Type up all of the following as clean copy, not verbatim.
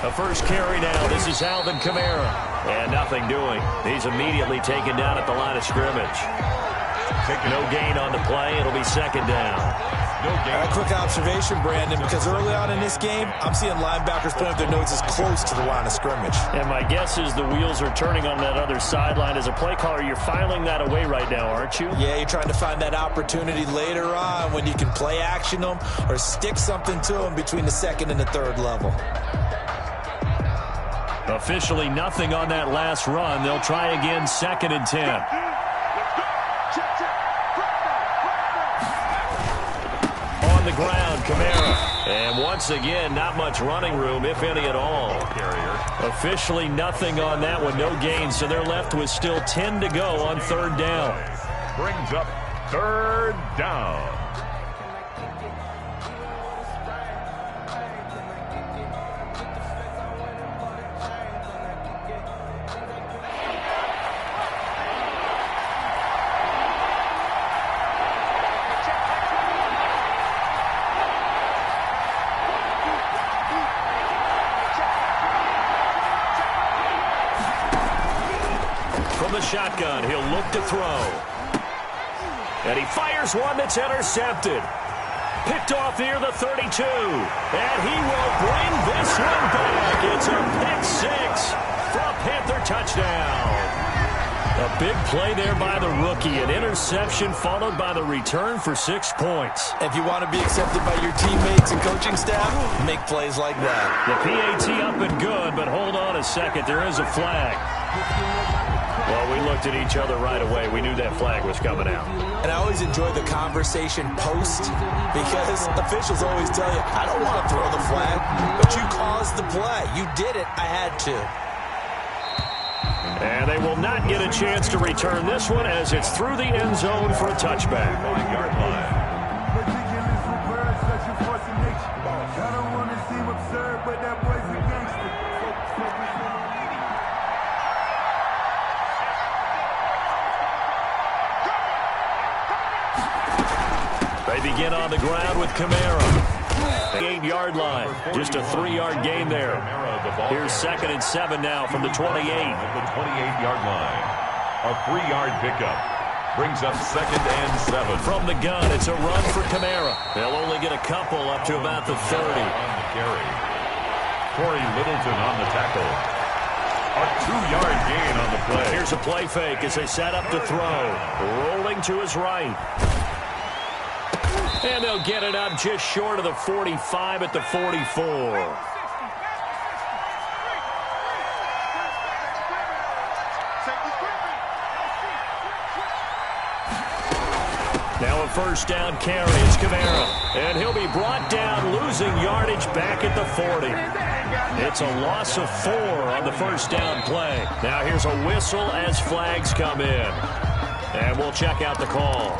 A first carry now. This is Alvin Kamara. And nothing doing. He's immediately taken down at the line of scrimmage. No gain on the play. It'll be second down. A quick observation, Brandon, because early on in this game, I'm seeing linebackers putting up their noses close to the line of scrimmage. And my guess is the wheels are turning on that other sideline. As a play caller, you're filing that away right now, aren't you? Yeah, you're trying to find that opportunity later on when you can play action them or stick something to them between the second and the third level. Officially nothing on that last run. They'll try again, 2nd and 10. On the ground, Kamara. And once again, not much running room, if any at all. Officially nothing on that one, no gain. So they're left with still 10 to go on 3rd down. Brings up 3rd down. From the shotgun, he'll look to throw. And he fires one that's intercepted. Picked off near the 32. And he will bring this one back. It's a pick 6 for a Panther touchdown. A big play there by the rookie. An interception followed by the return for 6 points. If you want to be accepted by your teammates and coaching staff, make plays like that. The PAT up and good, but hold on a second. There is a flag. Well, we looked at each other right away. We knew that flag was coming out. And I always enjoy the conversation post because officials always tell you, I don't want to throw the flag, but you caused the play. You did it. I had to. And they will not get a chance to return this one as it's through the end zone for a touchback. They begin on the ground with Kamara. 8-yard line. Just a 3-yard gain there. Here's 2nd and 7 now from the 28. At the 28-yard line. A 3-yard pickup. Brings up 2nd and 7. From the gun, it's a run for Kamara. They'll only get a couple up to about the 30. On the carry. Corey Littleton on the tackle. A 2-yard gain on the play. Here's a play fake as they set up to throw. Rolling to his right. And they'll get it up just short of the 45 at the 44. Now a first down carry. It's Kamara. And he'll be brought down, losing yardage back at the 40. It's a loss of 4 on the first down play. Now here's a whistle as flags come in. And we'll check out the call.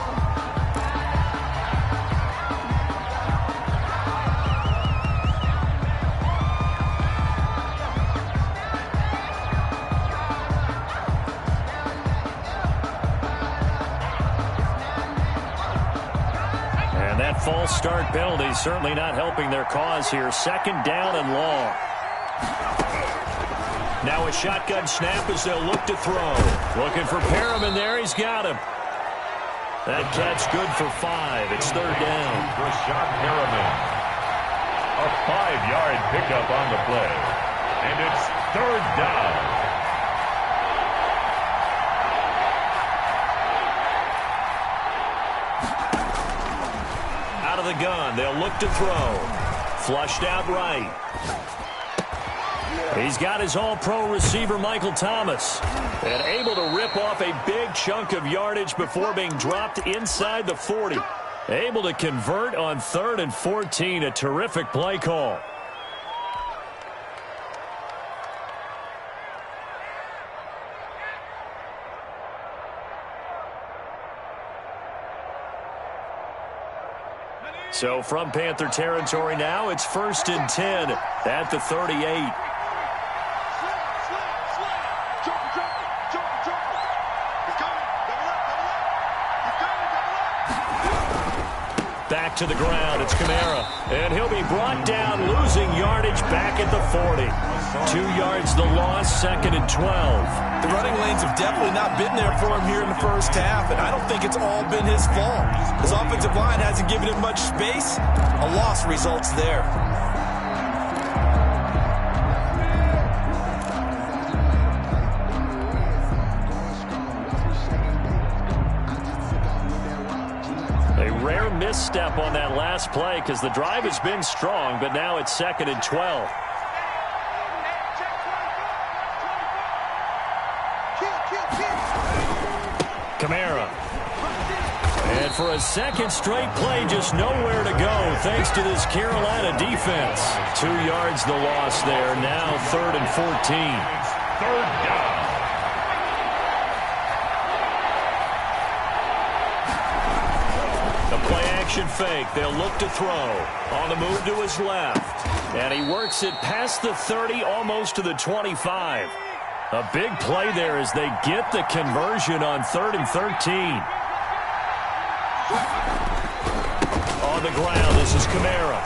False start penalty certainly not helping their cause here. 2nd down and long. Now a shotgun snap as they'll look to throw. Looking for Perriman there. He's got him. That catch good for 5. It's 3rd down. Rashad Perriman. A 5-yard pickup on the play. And it's 3rd down. The gun. They'll look to throw. Flushed out right. He's got his all-pro receiver, Michael Thomas. And able to rip off a big chunk of yardage before being dropped inside the 40. Able to convert on 3rd and 14. A terrific play call. So from Panther territory now, it's 1st and 10 at the 38. Back back to the ground. It's Kamara. And he'll be brought down, losing yardage back at the 40. 2 yards the loss, 2nd and 12. The running lanes have definitely not been there for him here in the first half, and I don't think it's all been his fault. His offensive line hasn't given him much space. A loss results there. A rare misstep on that last play because the drive has been strong, but now it's 2nd and 12. Kamara. And for a second straight play, just nowhere to go thanks to this Carolina defense. 2 yards the loss there. Now 3rd and 14. Third down. The play-action fake. They'll look to throw. On the move to his left. And he works it past the 30, almost to the 25. A big play there as they get the conversion on 3rd and 13. On the ground, this is Kamara.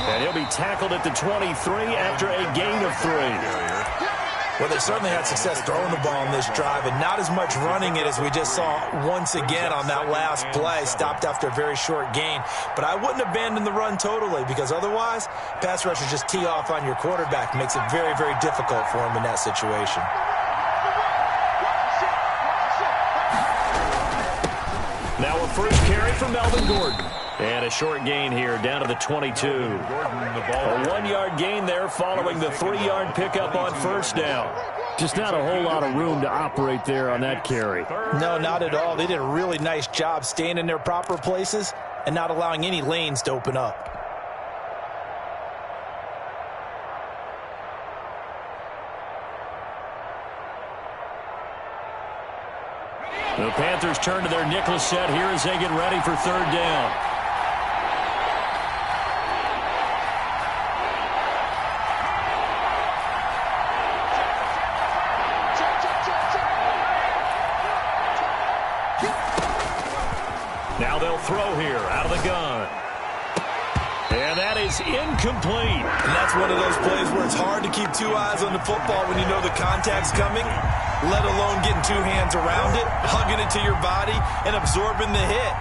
And he'll be tackled at the 23 after a gain of 3. Well, they certainly had success throwing the ball in this drive, and not as much running it as we just saw once again on that last play. Stopped after a very short gain. But I wouldn't abandon the run totally, because otherwise, pass rushers just tee off on your quarterback. Makes it very, very difficult for him in that situation. Now a first carry for Melvin Gordon. And a short gain here down to the 22. A 1-yard gain there following the 3-yard pickup on first down. Just not a whole lot of room to operate there on that carry. No, not at all. They did a really nice job staying in their proper places and not allowing any lanes to open up. The Panthers turn to their nickel set here as they get ready for 3rd down. Now they'll throw here out of the gun. And that is incomplete. And that's one of those plays where it's hard to keep 2 eyes on the football when you know the contact's coming, let alone getting 2 hands around it, hugging it to your body, and absorbing the hit.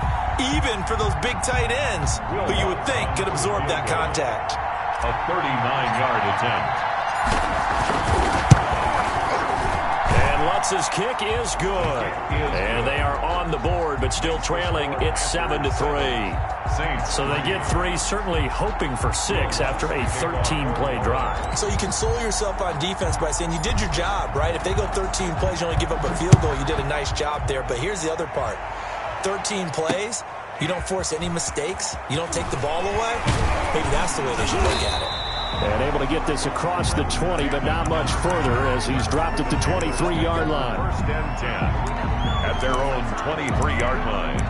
Even for those big tight ends who you would think could absorb that contact. A 39-yard attempt. And Lutz's kick is good. And they are on the board, but still trailing. It's 7-3. So they get 3, certainly hoping for 6 after a 13-play drive. So you console yourself on defense by saying you did your job, right? If they go 13 plays, you only give up a field goal, you did a nice job there. But here's the other part. 13 plays, you don't force any mistakes, you don't take the ball away. Maybe that's the way they should look at it. And able to get this across the 20, but not much further as he's dropped at the 23-yard line. 1st and 10 at their own 23-yard line.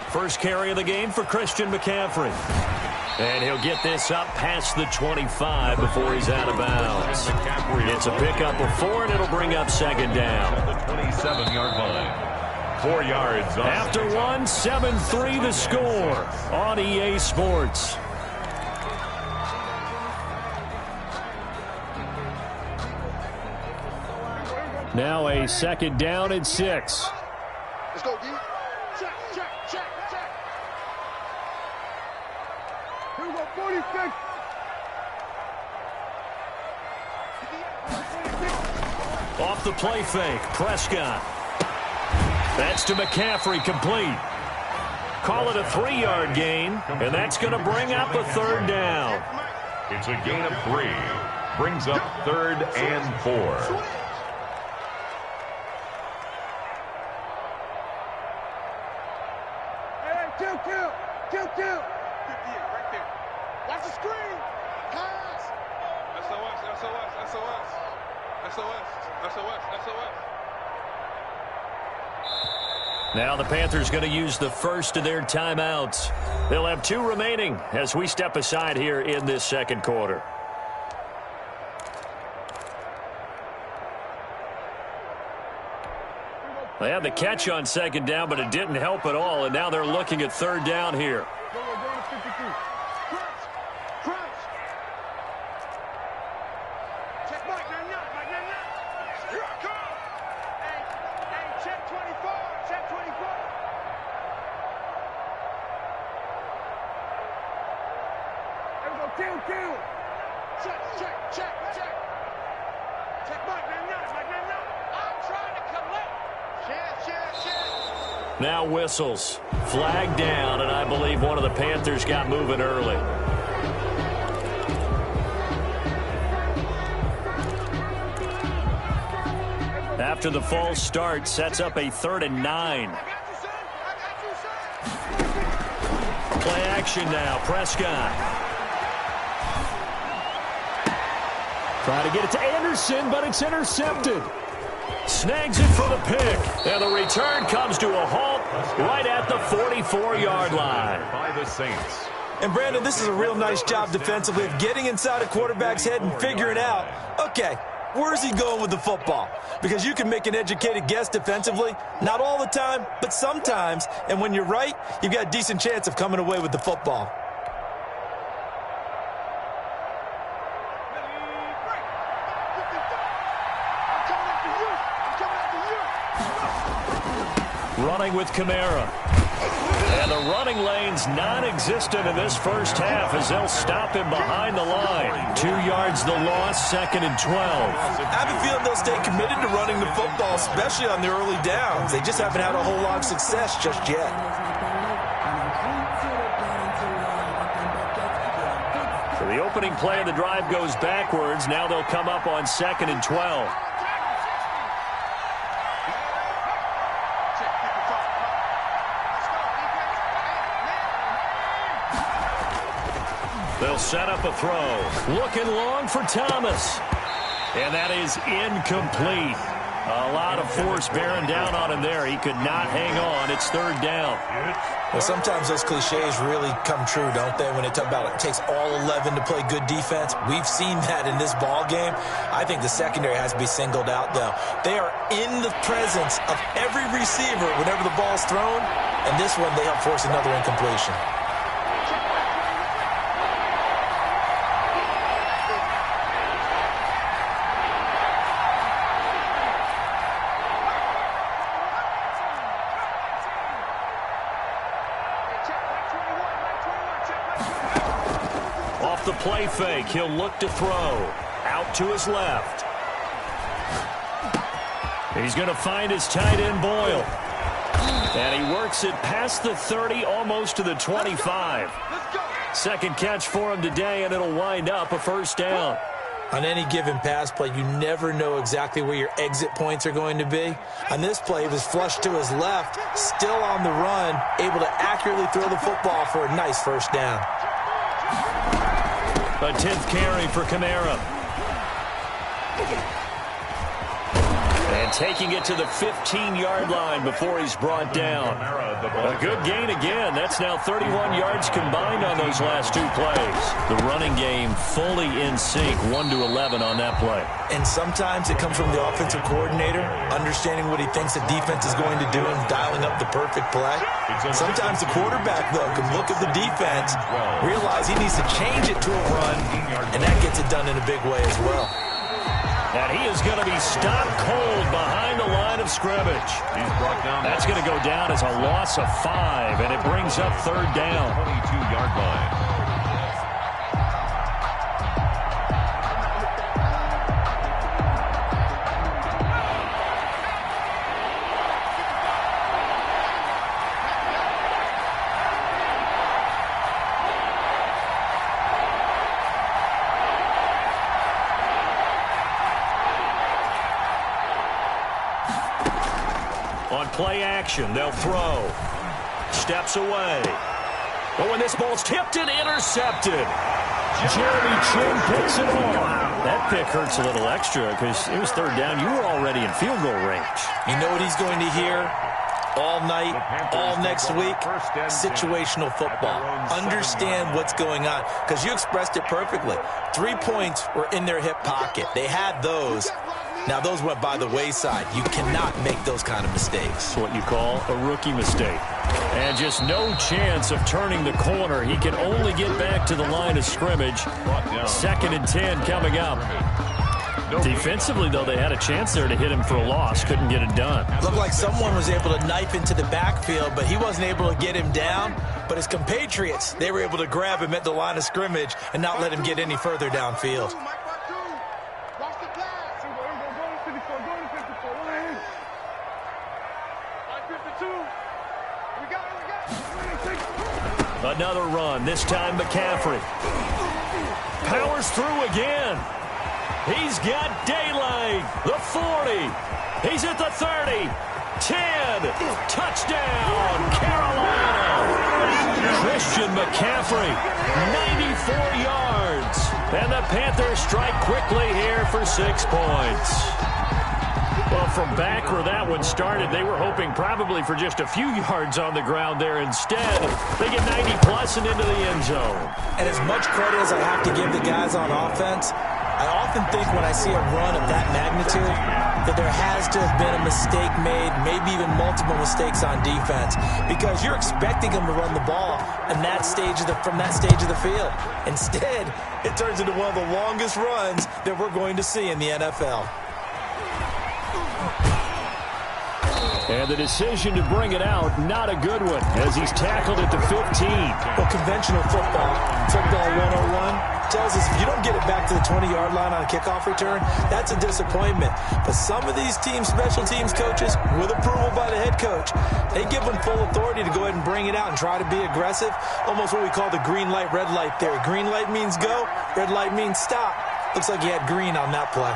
First carry of the game for Christian McCaffrey. And he'll get this up past the 25 before he's out of bounds. It's a pickup of 4, and it'll bring up 2nd down. The 27-yard line. 4 yards. After 1, 7-3 the score on EA Sports. Now a 2nd down and 6. Let's go, D. Check. Here we go, 46. Off the play fake, Prescott. That's to McCaffrey, complete. Call it a 3-yard gain, and that's going to bring up a 3rd down. It's a gain of 3. Brings up 3rd and 4. Kill. 58 right there. Watch the Now the Panthers going to use the first of their timeouts. They'll have 2 remaining as we step aside here in this second quarter. They had the catch on second down, but it didn't help at all, and now they're looking at third down here. Now whistles. Flag down, and I believe one of the Panthers got moving early. After the false start, sets up a 3rd and 9. Play action now. Prescott. Trying to get it to Anderson, but it's intercepted. Snags it for the pick. And the return comes to a halt right at the 44-yard line. By the Saints. And, Brandon, this is a real nice job defensively of getting inside a quarterback's head and figuring out, okay, where's he going with the football? Because you can make an educated guess defensively. Not all the time, but sometimes. And when you're right, you've got a decent chance of coming away with the football. Running with Kamara. And the running lane's non-existent in this first half as they'll stop him behind the line. 2 yards the loss, 2nd and 12. I have a feeling they'll stay committed to running the football, especially on the early downs. They just haven't had a whole lot of success just yet. So the opening play of the drive goes backwards. Now they'll come up on 2nd and 12. They'll set up a throw. Looking long for Thomas. And that is incomplete. A lot of force bearing down on him there. He could not hang on. It's 3rd down. Well, sometimes those cliches really come true, don't they? When they talk about it takes all 11 to play good defense. We've seen that in this ball game. I think the secondary has to be singled out, though. They are in the presence of every receiver whenever the ball's thrown. And this one, they help force another incompletion. The play fake. He'll look to throw. Out to his left. He's going to find his tight end, Boyle. And he works it past the 30, almost to the 25. Second catch for him today, and it'll wind up a 1st down. On any given pass play, you never know exactly where your exit points are going to be. On this play, he was flushed to his left, still on the run, able to accurately throw the football for a nice 1st down. A 10th carry for Kamara. And taking it to the 15-yard line before he's brought down. A good gain again. That's now 31 yards combined on those last 2 plays. The running game fully in sync, 1-11 on that play. And sometimes it comes from the offensive coordinator, understanding what he thinks the defense is going to do and dialing up the perfect play. Sometimes the quarterback, though, can look at the defense, realize he needs to change it to a run, and that gets it done in a big way as well. And he is going to be stopped cold behind the line of scrimmage. That's going to go down as a loss of 5, and it brings up 3rd down. 22-yard line. On play action, they'll throw. Steps away. Oh, and this ball's tipped and intercepted. Jeremy Chin picks it off. That pick hurts a little extra because it was third down. You were already in field goal range. You know what he's going to hear all night, all next week? Situational football. Understand what's going on, because you expressed it perfectly. 3 points were in their hip pocket. They had those. Now, those went by the wayside. You cannot make those kind of mistakes. What you call a rookie mistake. And just no chance of turning the corner. He can only get back to the line of scrimmage. 2nd and 10 coming up. Defensively, though, they had a chance there to hit him for a loss. Couldn't get it done. Looked like someone was able to knife into the backfield, but he wasn't able to get him down. But his compatriots, they were able to grab him at the line of scrimmage and not let him get any further downfield. Another run, this time McCaffrey. Powers through again. He's got daylight. The 40. He's at the 30. 10. Touchdown, Carolina. Christian McCaffrey, 94 yards. And the Panthers strike quickly here for 6 points. Well, from back where that one started, they were hoping probably for just a few yards on the ground there. Instead, they get 90-plus and into the end zone. And as much credit as I have to give the guys on offense, I often think when I see a run of that magnitude that there has to have been a mistake made, maybe even multiple mistakes on defense, because you're expecting them to run the ball in that stage from that stage of the field. Instead, it turns into one of the longest runs that we're going to see in the NFL. And the decision to bring it out, not a good one, as he's tackled at the 15. Well, conventional football 101, tells us if you don't get it back to the 20-yard line on a kickoff return, that's a disappointment. But some of these special teams coaches, with approval by the head coach, they give them full authority to go ahead and bring it out and try to be aggressive, almost what we call the green light, red light theory. Green light means go, red light means stop. Looks like he had green on that play.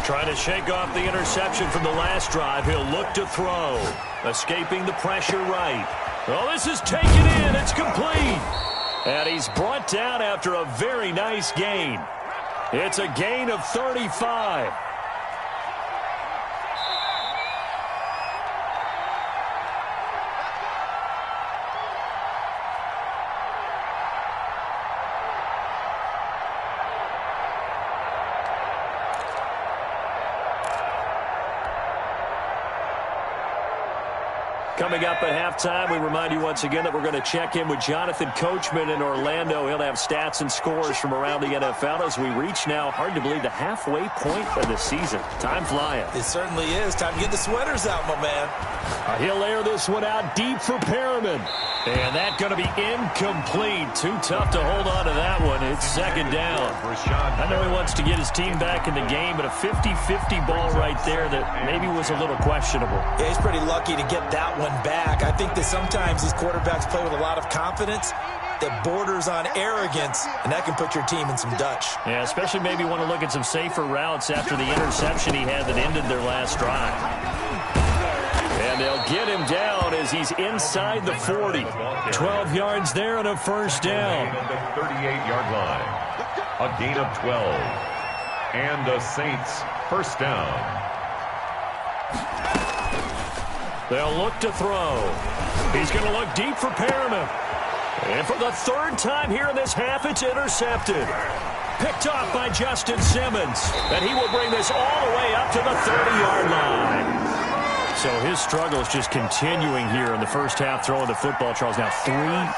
Trying to shake off the interception from the last drive. He'll look to throw. Escaping the pressure right. Oh, this is taken in. It's complete. And he's brought down after a very nice gain. It's a gain of 35. Coming up at halftime, we remind you once again that we're going to check in with Jonathan Coachman in Orlando. He'll have stats and scores from around the NFL as we reach now, hard to believe, the halfway point of the season. Time flying. It certainly is. Time to get the sweaters out, my man. He'll air this one out deep for Perriman. And that's going to be incomplete. Too tough to hold on to that one. It's 2nd down. I know he wants to get his team back in the game, but a 50-50 ball right there that maybe was a little questionable. Yeah, he's pretty lucky to get that one back. I think that sometimes these quarterbacks play with a lot of confidence that borders on arrogance, and that can put your team in some Dutch. Yeah, especially maybe want to look at some safer routes after the interception he had that ended their last drive. And they'll get him down as he's inside the 40. 12 yards there and a first down. On the 38-yard line. A gain of 12. And the Saints first down. They'll look to throw. He's going to look deep for Perriman. And for the 3rd time here in this half, it's intercepted. Picked off by Justin Simmons. And he will bring this all the way up to the 30-yard line. So his struggle is just continuing here in the first half, throwing the football, Charles. Now 3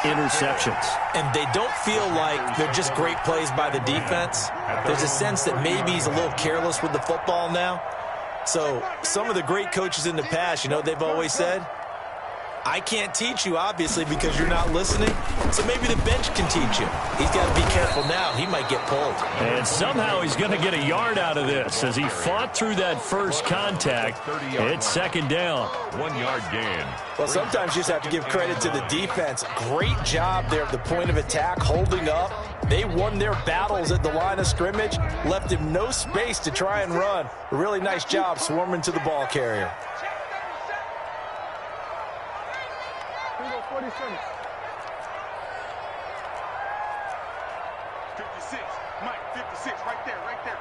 interceptions. And they don't feel like they're just great plays by the defense. There's a sense that maybe he's a little careless with the football now. So some of the great coaches in the past, you know, they've always said, I can't teach you, obviously, because you're not listening. So maybe the bench can teach you. He's got to be careful now. He might get pulled. And somehow he's going to get a yard out of this as he fought through that first contact. It's second down. 1 yard gain. Well, sometimes you just have to give credit to the defense. Great job there at the point of attack, holding up. They won their battles at the line of scrimmage, left him no space to try and run. A really nice job swarming to the ball carrier. 47. 56. Mike, 56. Right there.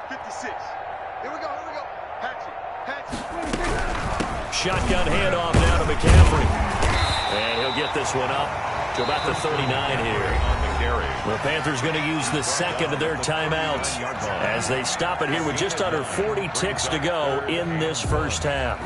56. Here we go. Hatchet. Shotgun handoff now to McCaffrey. And he'll get this one up to about the 39 here. The Panthers going to use the second of their timeouts as they stop it here with just under 40 ticks to go in this first half.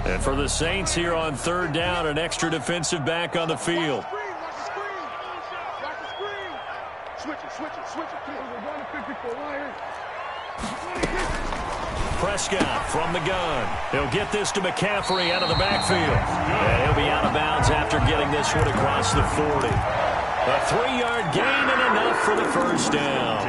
And for the Saints here on third down, an extra defensive back on the field. Watch the screen. Switch it. We're going to 54. Prescott from the gun. He'll get this to McCaffrey out of the backfield. And he'll be out of bounds after getting this one across the 40. A 3-yard gain and enough for the first down.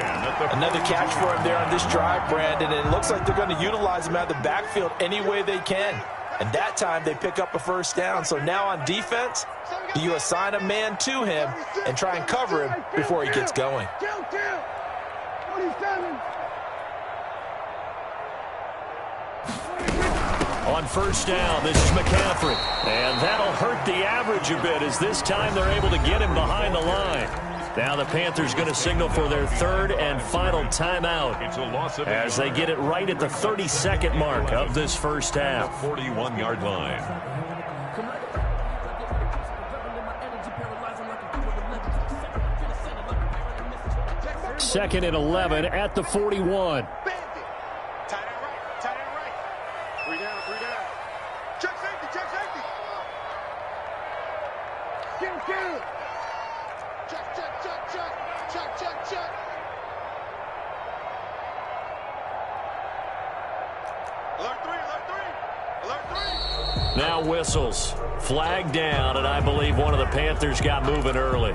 Another catch for him there on this drive, Brandon. And it looks like they're going to utilize him out of the backfield any way they can. And that time they pick up a first down. So now on defense, you assign a man to him and try and cover him before he gets going. 27. On first down, this is McCaffrey. And that'll hurt the average a bit as this time they're able to get him behind the line. Now the Panthers going to signal for their third and final timeout as they get it right at the 32nd mark of this first half. 41-yard line. Second and 11 at the 41. Tight end right. 3 down. Check safety. Kill. Check. Alert 3. Now whistles. Flag down, and I believe one of the Panthers got moving early.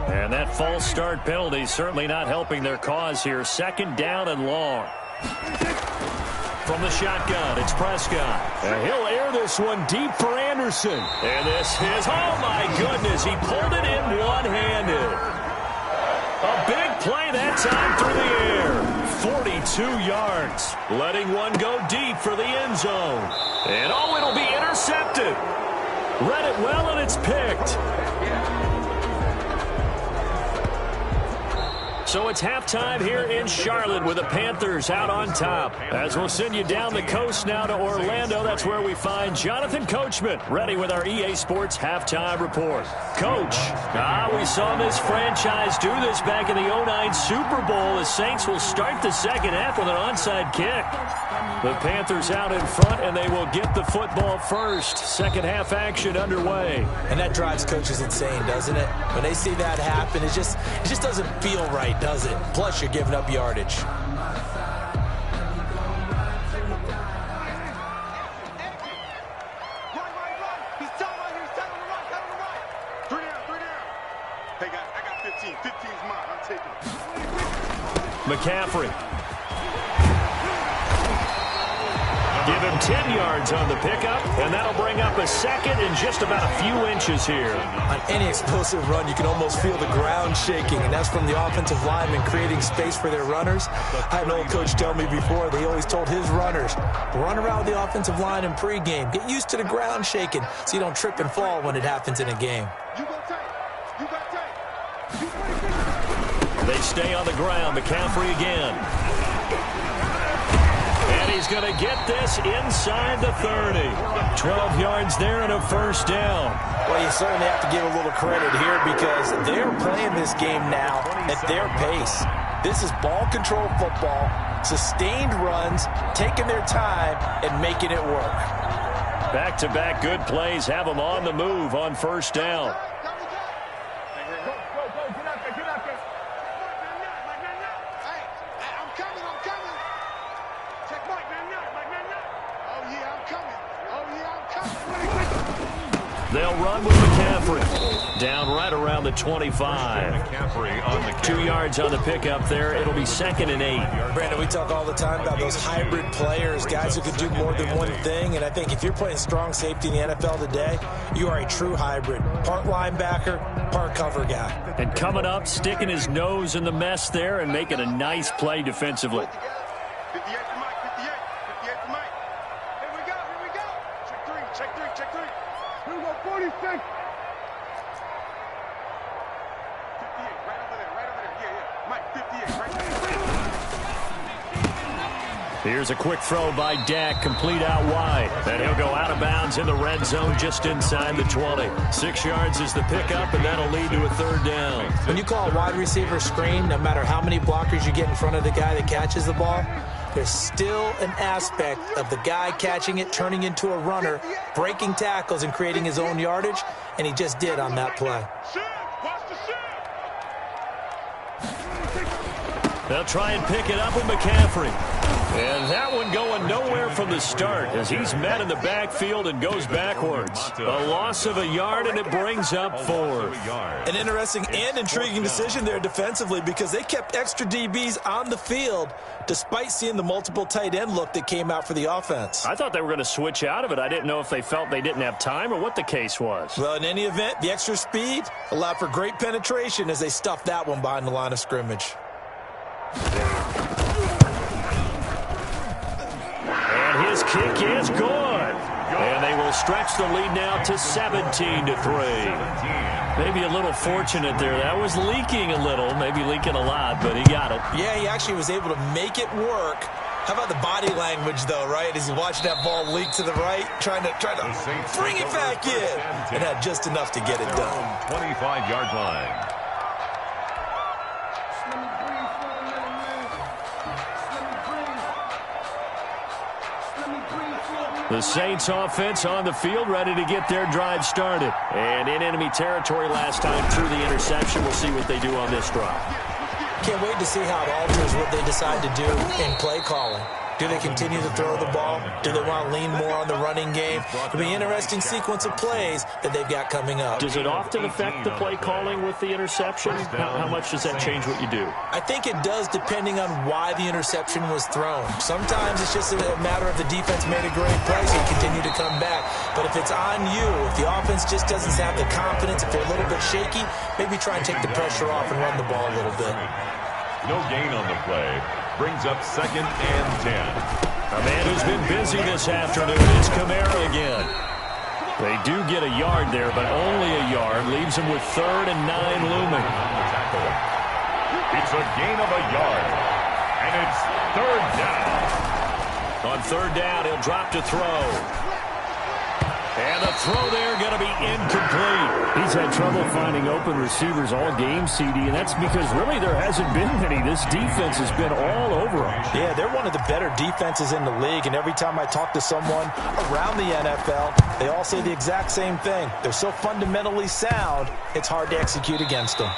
And that false start penalty certainly not helping their cause here. Second down and long. From the shotgun, it's Prescott. And he'll air this one deep for Anderson. And this is, oh my goodness, he pulled it in one-handed. A big play that time through the air. 42 yards. Letting one go deep for the end zone. And oh, it'll be intercepted. Read it well, and it's picked. So it's halftime here in Charlotte with the Panthers out on top. As we'll send you down the coast now to Orlando, that's where we find Jonathan Coachman, ready with our EA Sports Halftime Report. Coach, we saw this franchise do this back in the 09 Super Bowl. The Saints will start the second half with an onside kick. The Panthers out in front, and they will get the football first. Second half action underway. And that drives coaches insane, doesn't it? When they see that happen, it just doesn't feel right, does it? Plus, you're giving up yardage. Run. He's tight right here. He's tight on the right. 3 down. Hey, guys, I got 15. 15's mine. I'm taking it. McCaffrey. Give him 10 yards on the pickup, and that'll bring up a second in just about a few inches here. On any explosive run, you can almost feel the ground shaking, and that's from the offensive linemen creating space for their runners. I had an old coach tell me before, they always told his runners, run around the offensive line in pregame. Get used to the ground shaking so you don't trip and fall when it happens in a game. You got tight. They stay on the ground. McCaffrey again. And he's going to get this inside the 30. 12 yards there and a first down. Well, you certainly have to give a little credit here because they're playing this game now at their pace. This is ball control football, sustained runs, taking their time, and making it work. Back-to-back good plays have them on the move on first down. They'll run with McCaffrey. Down right around the 25. 2 yards on the pickup there. It'll be 2nd and 8. Brandon, we talk all the time about those hybrid players, guys who can do more than one thing. And I think if you're playing strong safety in the NFL today, you are a true hybrid. Part linebacker, part cover guy. And coming up, sticking his nose in the mess there and making a nice play defensively. 58 to Mike, 58. 58 to Mike. Here we go. Check three. Here we go, 46. 58, right over there. Yeah. Mike, 58, right there. Here's a quick throw by Dak, complete out wide. And he'll go out of bounds in the red zone just inside the 20. 6 yards is the pickup, and that'll lead to a 3rd down. When you call a wide receiver screen, no matter how many blockers you get in front of the guy that catches the ball, there's still an aspect of the guy catching it, turning into a runner, breaking tackles and creating his own yardage, and he just did on that play. They'll try and pick it up with McCaffrey. And that one going nowhere from the start as he's met in the backfield and goes backwards. A loss of a yard, and it brings up 4. An interesting and intriguing decision there defensively because they kept extra DBs on the field despite seeing the multiple tight end look that came out for the offense. I thought they were going to switch out of it. I didn't know if they felt they didn't have time or what the case was. Well, in any event, the extra speed allowed for great penetration as they stuffed that one behind the line of scrimmage. And his kick is good. And they will stretch the lead now to 17-3. Maybe a little fortunate there. That was leaking a little, maybe leaking a lot, but he got it. Yeah, he actually was able to make it work. How about the body language, though, right? As he's watching that ball leak to the right, trying to bring it back in, and had just enough to get it done. 25-yard line. The Saints offense on the field, ready to get their drive started. And in enemy territory last time through the interception. We'll see what they do on this drive. Can't wait to see how it alters what they decide to do in play calling. Do they continue to throw the ball? Do they want to lean more on the running game? It'll be an interesting sequence of plays that they've got coming up. Does it often affect the play calling with the interception? How much does that change what you do? I think it does depending on why the interception was thrown. Sometimes it's just a matter of the defense made a great play, so you continue to come back. But if it's on you, if the offense just doesn't have the confidence, if they're a little bit shaky, maybe try and take the pressure off and run the ball a little bit. No gain on the play. Brings up 2nd and 10. A man who's been busy this afternoon is Kamara again. They do get a yard there, but only a yard. Leaves them with 3rd and 9 looming. It's a gain of a yard. And it's 3rd down. On 3rd down, he'll drop to throw. And the throw there going to be incomplete. He's had trouble finding open receivers all game, CD, and that's because really there hasn't been many. This defense has been all over them. Yeah, they're one of the better defenses in the league, and every time I talk to someone around the NFL, they all say the exact same thing. They're so fundamentally sound, it's hard to execute against them.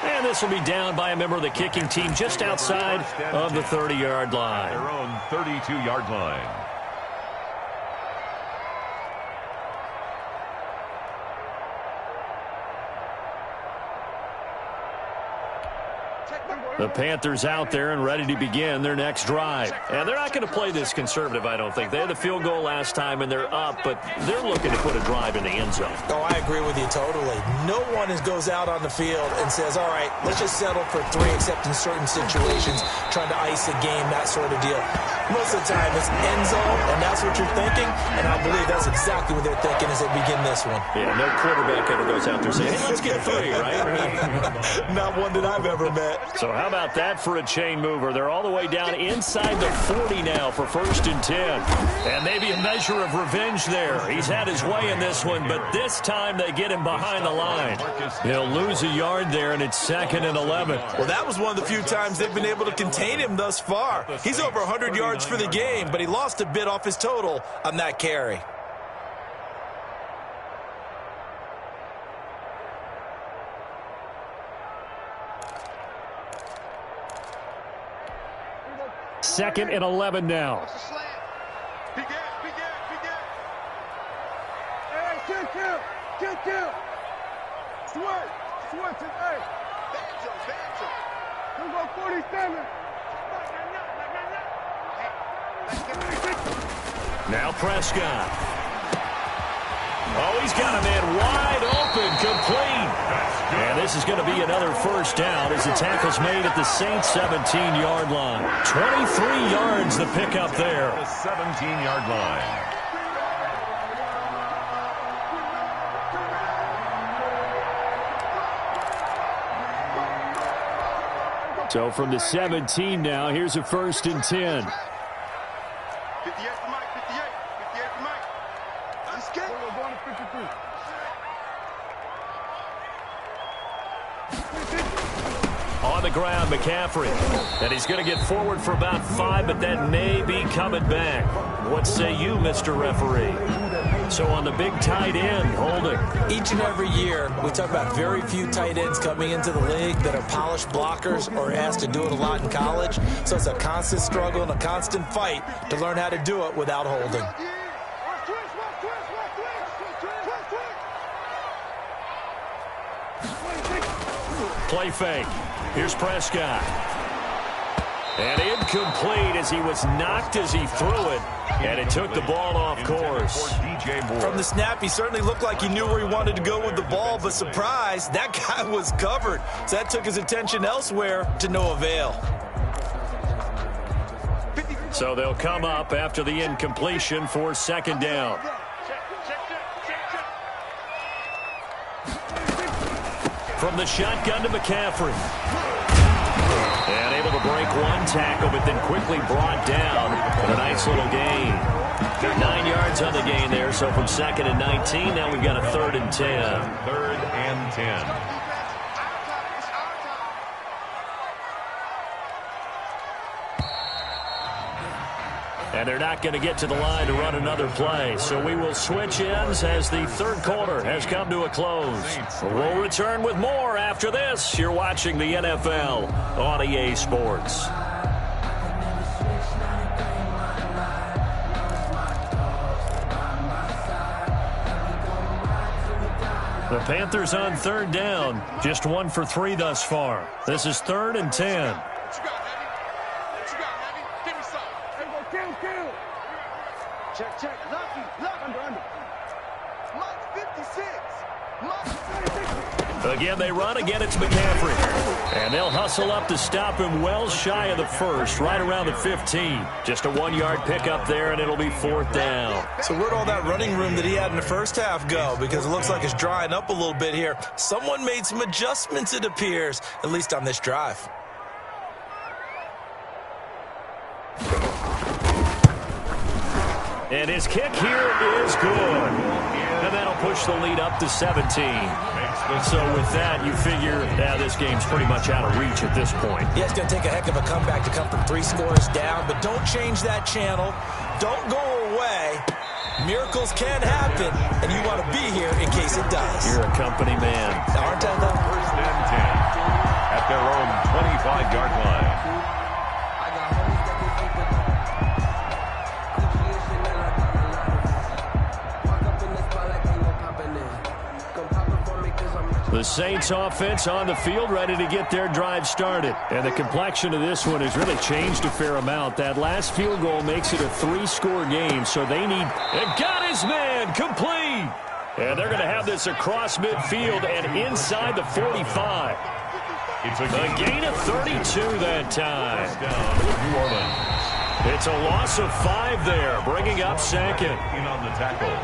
And this will be down by a member of the kicking team just outside of the 30-yard line. Their own 32-yard line. The Panthers out there and ready to begin their next drive. And they're not going to play this conservative, I don't think. They had the field goal last time, and they're up, but they're looking to put a drive in the end zone. Oh, I agree with you totally. No one goes out on the field and says, all right, let's just settle for 3, except in certain situations, trying to ice a game, that sort of deal. Most of the time, it's end zone, and that's what you're thinking, and I believe that's exactly what they're thinking as they begin this one. Yeah, no quarterback ever goes out there saying, hey, let's get 3, right? Not one that I've ever met. So how about that for a chain mover? They're all the way down inside the 40 now for 1st and 10. And maybe a measure of revenge there. He's had his way in this one, but this time they get him behind the line. He'll lose a yard there, and it's 2nd and 11. Well, that was one of the few times they've been able to contain him thus far. He's over 100 yards for the game, but he lost a bit off his total on that carry. 2nd and 11 now. Watch the slant. Big gap, big gap, big gap. Hey, kill. Switch it, hey. Banjo, banjo. Here go 47. Now Prescott. Oh, he's got a man wide open, complete. And this is going to be another first down as the tackle's made at the Saints 17-yard line. 23 yards the pickup there. The 17-yard line. So from the 17 now, here's a 1st and 10. 58 to Mike, 58 to Mike. Let's get it. We're going to 53. On the ground, McCaffrey. And he's going to get forward for about 5, but that may be coming back. What say you, Mr. Referee? So on the big tight end, holding. Each and every year, we talk about very few tight ends coming into the league that are polished blockers or asked to do it a lot in college. So it's a constant struggle and a constant fight to learn how to do it without holding. Play fake. Here's Prescott. And incomplete as he was knocked as he threw it. And it took the ball off course. From the snap, he certainly looked like he knew where he wanted to go with the ball, but surprise, that guy was covered. So that took his attention elsewhere to no avail. So they'll come up after the incompletion for 2nd down. From the shotgun to McCaffrey. And able to break one tackle, but then quickly brought down with a nice little gain. 9 yards on the gain there, so from 2nd and 19, now we've got a 3rd and 10. 3rd and 10. And they're not going to get to the line to run another play. So we will switch ends as the 3rd quarter has come to a close. We'll return with more after this. You're watching the NFL on EA Sports. The Panthers on 3rd down. Just 1 for 3 thus far. This is 3rd and 10. Check. Lucky. Under. Mike 56. Mike 56. Again, they run. Again, it's McCaffrey. And they'll hustle up to stop him well shy of the 1st, right around the 15. Just a 1-yard pickup there, and it'll be 4th down. So where'd all that running room that he had in the first half go? Because it looks like it's drying up a little bit here. Someone made some adjustments, it appears, at least on this drive. And his kick here is good. And that'll push the lead up to 17. So with that, you figure this game's pretty much out of reach at this point. Yeah, it's going to take a heck of a comeback to come from 3 scores down, but don't change that channel. Don't go away. Miracles can happen, and you want to be here in case it does. You're a company man. Aren't I, though? 1st and 10 at their own 25-yard line. The Saints offense on the field, ready to get their drive started. And the complexion of this one has really changed a fair amount. That last field goal makes it a 3-score game, so they need... And got his man complete! And they're going to have this across midfield and inside the 45. It's a gain of 32 that time. New Orleans. It's a loss of 5 there, bringing up 2nd. In on the tackle.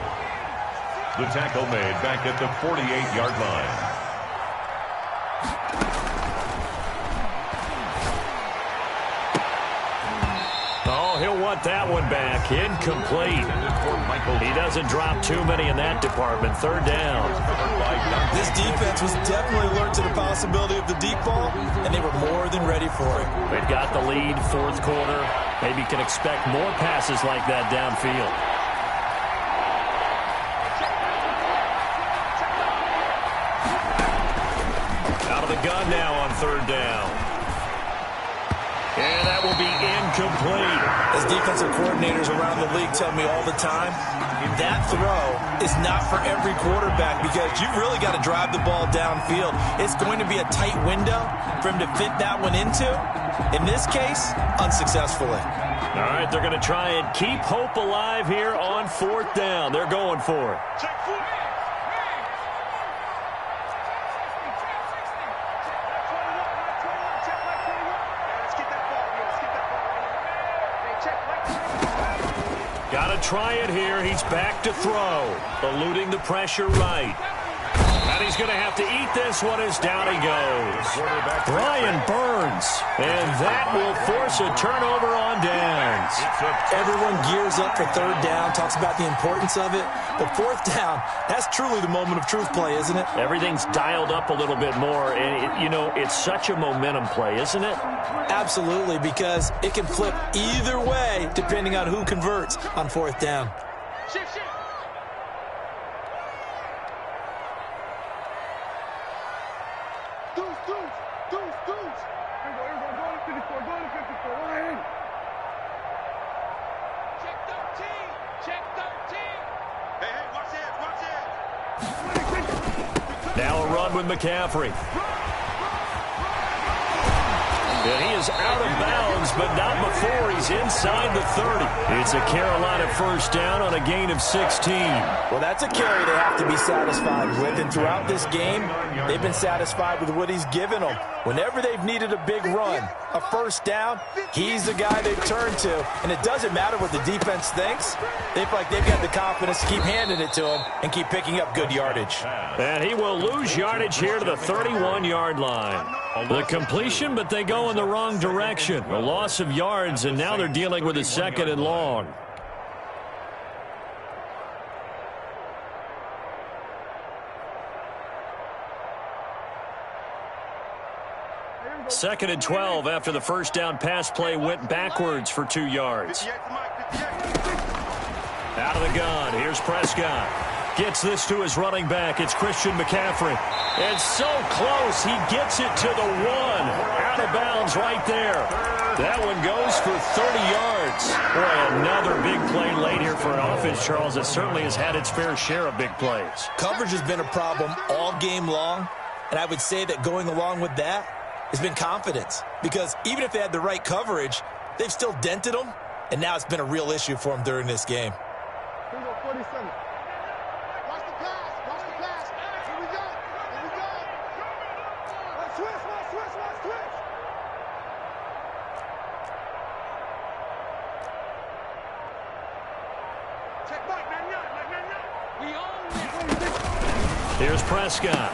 The tackle made back at the 48-yard line. Oh, he'll want that one back. Incomplete. He doesn't drop too many in that department. 3rd down. This defense was definitely alert to the possibility of the deep ball, and they were more than ready for it. They've got the lead, 4th quarter. Maybe can expect more passes like that downfield. Out of the gun now on 3rd down. And that will be incomplete. incomplete. As defensive coordinators around the league tell me all the time, that throw is not for every quarterback because you've really got to drive the ball downfield. It's going to be a tight window for him to fit that one into. In this case, unsuccessfully. All right, they're going to try and keep hope alive here on 4th down. They're going for it. Check foot. Got to try it here. He's back to throw. Eluding the pressure right. And he's going to have to eat this one as down he goes. Brian Burns. And that will force a turnover on downs. Everyone gears up for 3rd down, talks about the importance of it. But 4th down, that's truly the moment of truth play, isn't it? Everything's dialed up a little bit more. And, it's such a momentum play, isn't it? Absolutely, because it can flip either way depending on who converts on 4th down. Shift, shift. Deuce. Here we go. Go to 54. Right. Check 13. Hey, watch it. Now a run with McCaffrey. And he is out of bounds, but not before he's inside the 30. It's a Carolina 1st down on a gain of 16. Well, that's a carry they have to be satisfied with. And throughout this game, they've been satisfied with what he's given them. Whenever they've needed a big run, a 1st down, he's the guy they've turned to. And it doesn't matter what the defense thinks. They feel like they've got the confidence to keep handing it to him and keep picking up good yardage. And he will lose yardage here to the 31-yard line. The completion, but they go in the wrong direction. A loss of yards, and now they're dealing with a 2nd and long. Second and 12 after the 1st down pass play went backwards for 2 yards. Out of the gun, here's Prescott. Gets this to his running back. It's Christian McCaffrey. And so close, he gets it to the 1. Out of bounds right there. That one goes for 30 yards. Boy, another big play late here for an offense, Charles, that certainly has had its fair share of big plays. Coverage has been a problem all game long, and I would say that going along with that has been confidence. Because even if they had the right coverage, they've still dented them, and now it's been a real issue for them during this game. Here we go, 47. Watch the pass. Here we go. Watch switch. Check Mike, man. We own it. Here's Prescott.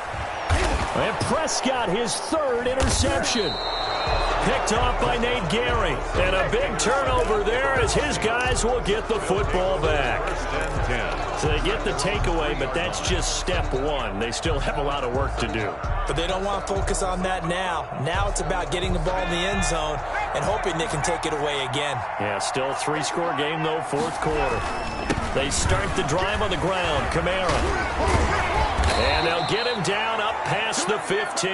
And Prescott, his 3rd interception. Picked off by Nate Gary. And a big turnover there as his guys will get the football back. So they get the takeaway, but that's just step 1. They still have a lot of work to do. But they don't want to focus on that now. Now it's about getting the ball in the end zone and hoping they can take it away again. Yeah, still a 3-score game, though, 4th quarter. They start the drive on the ground. Kamara. And they'll get him down up past the 15.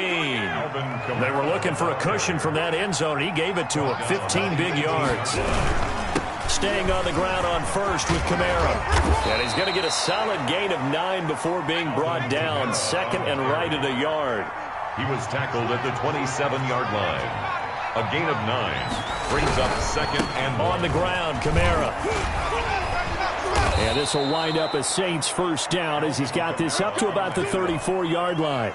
They were looking for a cushion from that end zone. He gave it to him. 15 big yards. Staying on the ground on 1st with Kamara. And he's going to get a solid gain of 9 before being brought down. 2nd and right at a yard. He was tackled at the 27-yard line. A gain of 9 brings up 2nd and on the ground, Kamara. And this will wind up a Saints 1st down as he's got this up to about the 34-yard line.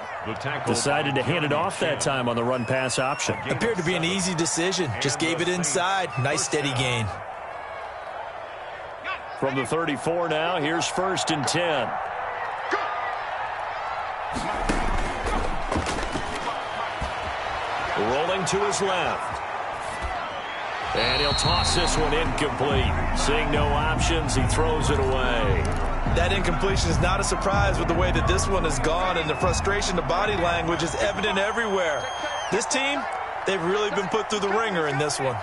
Decided to hand it off that time on the run-pass option. Appeared to be an easy decision. Just gave it inside. Nice steady gain. From the 34 now, here's 1st and 10. Rolling to his left. And he'll toss this one incomplete. Seeing no options, he throws it away. That incompletion is not a surprise with the way that this one has gone, and the frustration, the body language is evident everywhere. This team, they've really been put through the ringer in this one.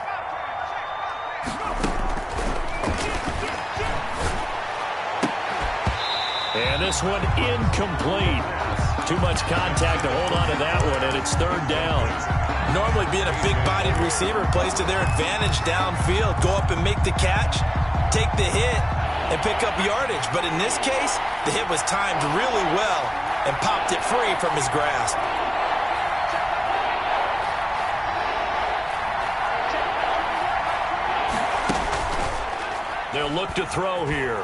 And this one incomplete. Too much contact to hold on to that one, and it's 3rd down. Normally being a big-bodied receiver plays to their advantage downfield. Go up and make the catch, take the hit, and pick up yardage. But in this case, the hit was timed really well and popped it free from his grasp. They'll look to throw here.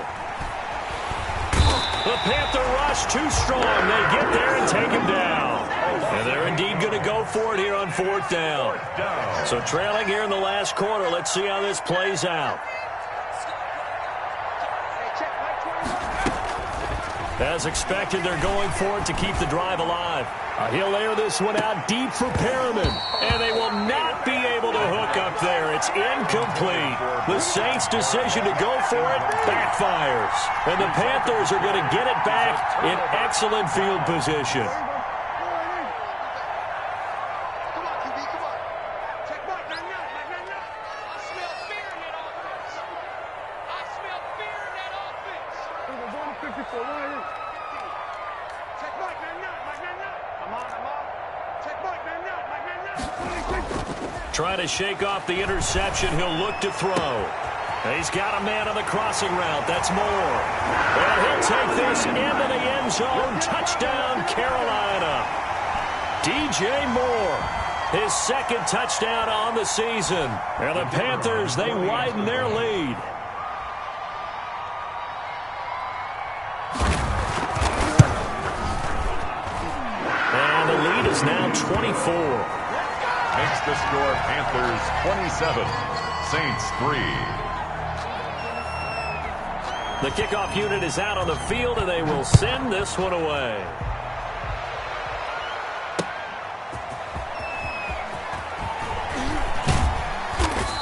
The Panther rush too strong. They get there and take him down. And they're indeed going to go for it here on 4th down. So trailing here in the last quarter. Let's see how this plays out. As expected, they're going for it to keep the drive alive. He'll air this one out deep for Perriman. And they will not be able to hook up there. It's incomplete. The Saints' decision to go for it backfires. And the Panthers are going to get it back in excellent field position. Trying to shake off the interception. He'll look to throw. He's got a man on the crossing route. That's Moore. And he'll take this into the end zone. Touchdown, Carolina. DJ Moore, his 2nd touchdown on the season. And the Panthers, they widen their lead. And the lead is now 24. Makes the score Panthers 27, Saints 3. The kickoff unit is out on the field, and they will send this one away.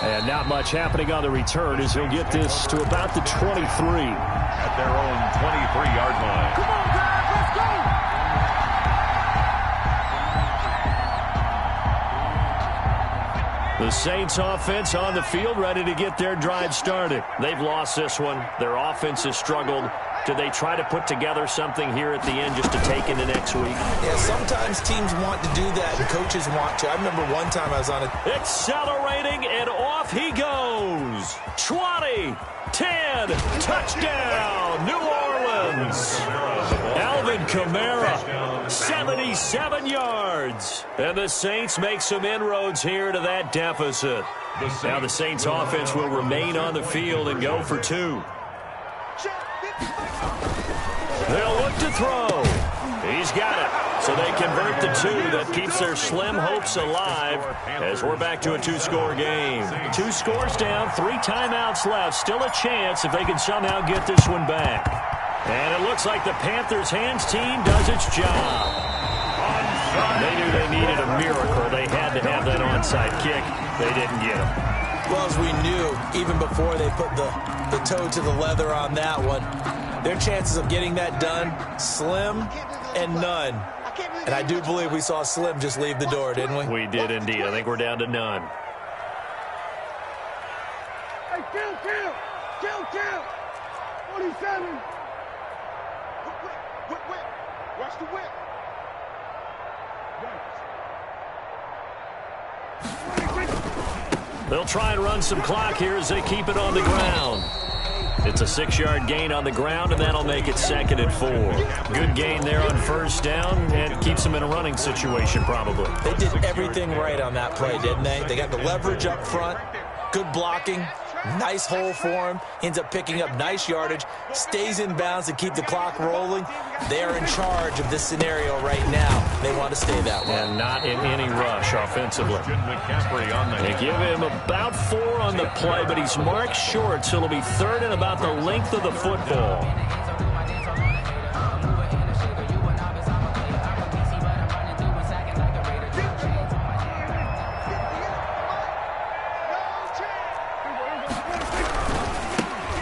And not much happening on the return as he'll get this to about the 23. At their own 23-yard line. Come on, guys, let's go! The Saints offense on the field ready to get their drive started. They've lost this one. Their offense has struggled. Do they try to put together something here at the end just to take into next week? Yeah, sometimes teams want to do that and coaches want to. I remember one time I was on a... Accelerating, and off he goes. 20, 10, touchdown, New Orleans. Alvin Kamara, 77 yards. And the Saints make some inroads here to that deficit. Now the Saints offense will remain on the field and go for 2. They'll look to throw. He's got it. So they convert the 2. That keeps their slim hopes alive as we're back to a 2-score game. 2 scores down, 3 timeouts left. Still a chance if they can somehow get this one back. And it looks like the Panthers' hands team does its job. They knew they needed a miracle. They had to have that onside kick. They didn't get him. Well, as we knew, even before they put the toe to the leather on that one, their chances of getting that done, slim and none. And I do believe we saw Slim just leave the door, didn't we? We did indeed. I think we're down to none. Hey, kill! 47! Whip! Watch the whip! They'll try and run some clock here as they keep it on the ground. It's a 6-yard gain on the ground, and that'll make it 2nd and 4. Good gain there on 1st down, and keeps them in a running situation probably. They did everything right on that play, didn't they? They got the leverage up front, good blocking, nice hole for him, ends up picking up nice yardage, stays in bounds to keep the clock rolling. They are in charge of this scenario right now. They want to stay that way. And not in any rush offensively. They give him about 4 on the play, but he's marked short, so it'll be 3rd and about the length of the football.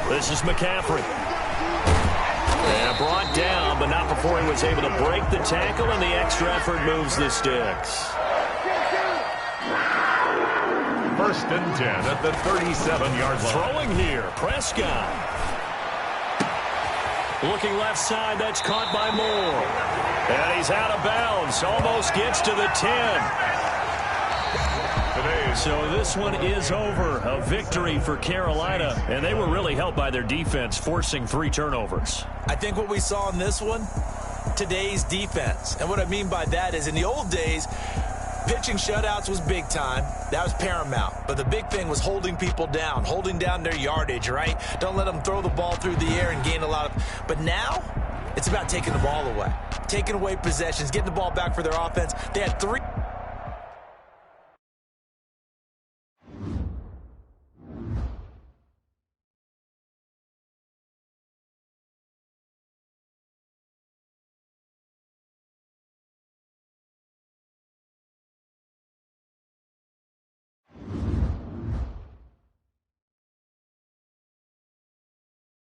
This is McCaffrey. And brought down, but not before he was able to break the tackle, and the extra effort moves the sticks. 1st and 10 at the 37-yard line. Throwing here, Prescott. Looking left side, that's caught by Moore. And he's out of bounds, almost gets to the 10. Today's So this one is over. A victory for Carolina, and they were really helped by their defense, forcing 3 turnovers. I think what we saw in this one, today's defense. And what I mean by that is in the old days, pitching shutouts was big time. That was paramount. But the big thing was holding people down, holding down their yardage, right? Don't let them throw the ball through the air and gain a lot of... But now, it's about taking the ball away, taking away possessions, getting the ball back for their offense. They had 3...